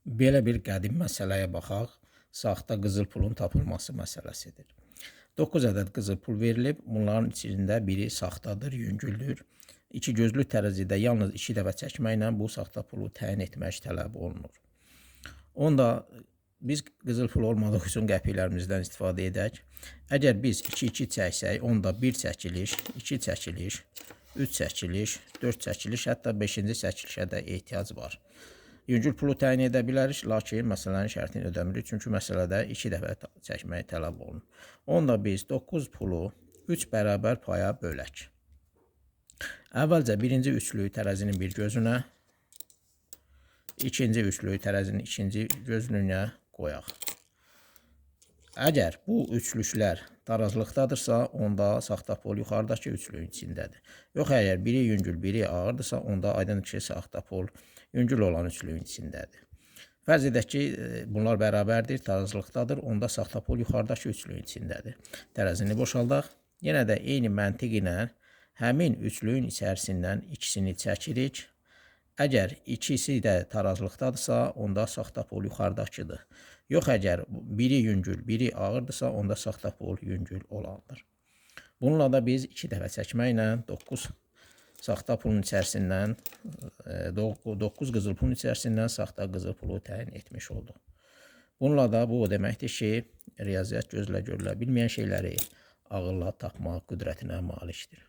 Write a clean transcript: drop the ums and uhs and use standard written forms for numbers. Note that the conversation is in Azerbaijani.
Belə bir qədim məsələyə baxaq. Saxta qızıl pulun tapılması məsələsidir. 9 ədəd qızıl pul verilib. Bunların içində biri saxtadır, yüngüldür. İki gözlü tərəzidə yalnız 2 dəfə çəkməklə bu saxta pulu təyin etmək tələb olunur. Onda biz qızıl pul olmadığı üçün qəpiklərimizdən istifadə edək. Əgər biz 2-2 çəksək, onda 1 çəkiliş, 2 çəkiliş, 3 çəkiliş, 4 çəkiliş, hətta 5-ci çəkilişə də ehtiyac var. Yüngül pulu təyin edə bilərik, lakin məsələnin şərtini ödəmirik. Çünki məsələdə 2 dəfə çəkmək tələb olunur. Onda biz 9 pulu 3 bərabər paya bölək. Əvvəlcə birinci üçlüyü tərəzinin bir gözünə, ikinci üçlüyü tərəzinin ikinci gözlüyünə qoyaq. Əgər bu üçlüklər tarazlıqdadırsa, onda saxta pul yuxarıdakı üçlüyün içindədir. Yox, əgər biri yüngül, biri ağırdırsa, onda aydındır ki, saxta pul yüngül olan üçlüyün içindədir. Fərz edək ki, bunlar bərabərdir, tarazlıqdadır, onda saxta pul yuxarıdakı üçlüyün içindədir. Tərəzini boşaldaq. Yenə də eyni məntiq ilə həmin üçlüyün içərisindən ikisini çəkirik. Əgər ikisi də tarazlıqdadırsa, onda saxta pul yuxarıdakıdır. Yox, əgər biri yüngül, biri ağırdırsa, onda saxta pul yüngül olandır. Bununla da biz 2 dəfə çəkməklə 9 saxta pulun içərisindən, 9 qızıl pulun içərisindən saxta qızıl pulu təyin etmiş olduq. Bununla da bu o deməkdir ki, riyaziyyat gözlə görülə bilməyən şeyləri ağılla tapmaq qüdrətinə malikdir.